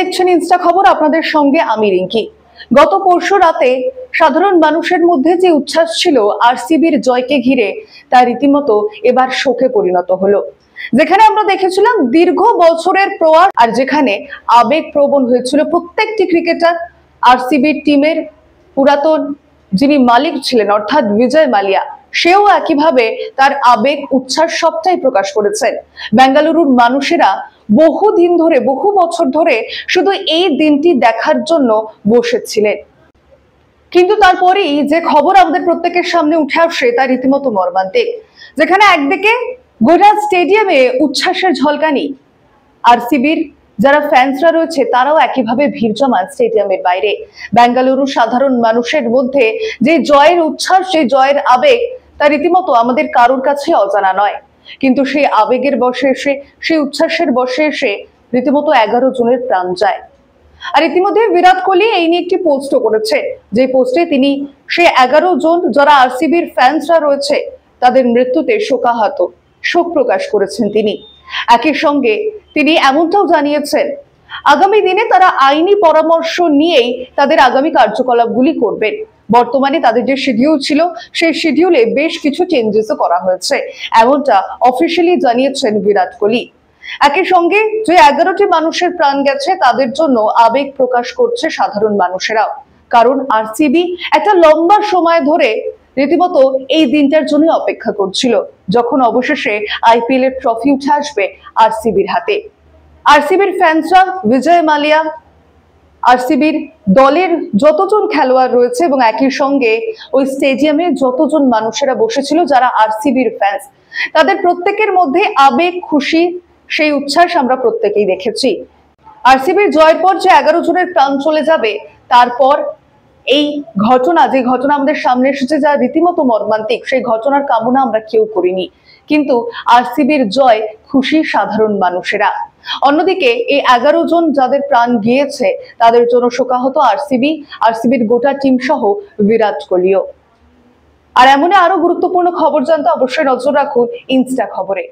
দেখছেন ইনস্টা খবর, আপনাদের সঙ্গে আমি রিঙ্কি। গত পরশু রাতে সাধারণ মানুষের মধ্যে যে উচ্ছ্বাস ছিল আরসিবির জয়কে ঘিরে, তা রীতিমতো এবার শোকে পরিণত হলো। যেখানে আমরা দেখেছিলাম দীর্ঘ বছরের প্রয়াস, আর যেখানে আবেগপ্রবণ হয়েছিল প্রত্যেকটি ক্রিকেটার। আরসিবির টিমের পুরাতন যিনি মালিক ছিলেন অর্থাৎ বিজয় মালিয়া, সেও একইভাবে তার আবেগ উচ্ছ্বাস সবটাই প্রকাশ করেছেন। বেঙ্গালুরুর মানুষেরা বহুদিন ধরে, বহু বছর ধরে শুধু এই দিনটি দেখার জন্য বসেছিলেন। কিন্তু তারপরেই যে খবর আমাদের প্রত্যেকের সামনে উঠে আসে তা রীতিমতো মর্মান্তিক। যেখানে একদিকে গোটা স্টেডিয়ামে উচ্ছ্বাসের ঝলকানি, আরসিবির যারা ফ্যান্সরা রয়েছে তারাও একইভাবে ভিড় জমান স্টেডিয়ামের বাইরে। বেঙ্গালুরু সাধারণ মানুষের মধ্যে যে জয়ের উচ্ছ্বাস, যে জয়ের আবেগ, তা রীতিমতো আমাদের কারোর কাছে অজানা নয়। কিন্তু সেই আবেগের বশে এসে, সেই উচ্ছ্বাসের বশে এসে রীতিমতো 11 জনের প্রাণ যায়। আর ইতিমধ্যে বিরাট কোহলি এই নিয়ে একটি পোস্টও করেছে, যে পোস্টে তিনি সেই 11 জন যারা আরসিবির ফ্যান্সরা রয়েছে তাদের মৃত্যুতে শোকাহত, শোক প্রকাশ করেছেন তিনি। একই সঙ্গে তিনি এমনটাও জানিয়েছেন আগামী দিনে তারা আইনি পরামর্শ নিয়েই তাদের আগামী কার্যকলাপগুলি করবেন। বর্তমানে তাদের যে শিডিউল ছিল সেই শিডিউলে বেশ কিছু চেঞ্জেসও করা হয়েছে, এমনটা অফিসিয়ালি জানিয়েছেন বিরাট কোহলি। একই সঙ্গে যে 11টি মানুষের প্রাণ গেছে তাদের জন্য আবেগ প্রকাশ করছে সাধারণ মানুষেরাও, কারণ আরসিবি একটা লম্বা সময় ধরে রীতিমতো এই দিনটার জন্য অপেক্ষা করছিল, যখন অবশেষে আইপিএল এর ট্রফি উঠে আসবে আরসিবির হাতে। আরসিবির ফ্যান্সরা, বিজয় মালিয়া, আরসিবির দলের যতজন খেলোয়াড় রয়েছে এবং একই সঙ্গে ওই স্টেডিয়ামে যতজন মানুষেরা বসেছিল যারা আরসিবির ফ্যান্স, তাদের প্রত্যেকের মধ্যে আবেগ, খুশি, সেই উচ্ছ্বাস আমরা প্রত্যেকেই দেখেছি। আরসিবির জয়ের পর যে 11 জনের প্রাণ চলে যাবে, তারপর এই ঘটনা, যে ঘটনা আমাদের সামনে এসেছে যা রীতিমতো মর্মান্তিক, সেই ঘটনার কামনা আমরা কেউ করিনি। কিন্তু আরসিবির জয় খুশি সাধারণ মানুষেরা। অন্যদিকে এই 11 জন যাদের প্রাণ গিয়েছে তাদের জন্য শোকাহত আরসিবির গোটা টিম সহ বিরাট কোহলিও। আর এমন আরো গুরুত্বপূর্ণ খবর জানতে অবশ্যই নজর রাখুন ইনস্টা খবরে।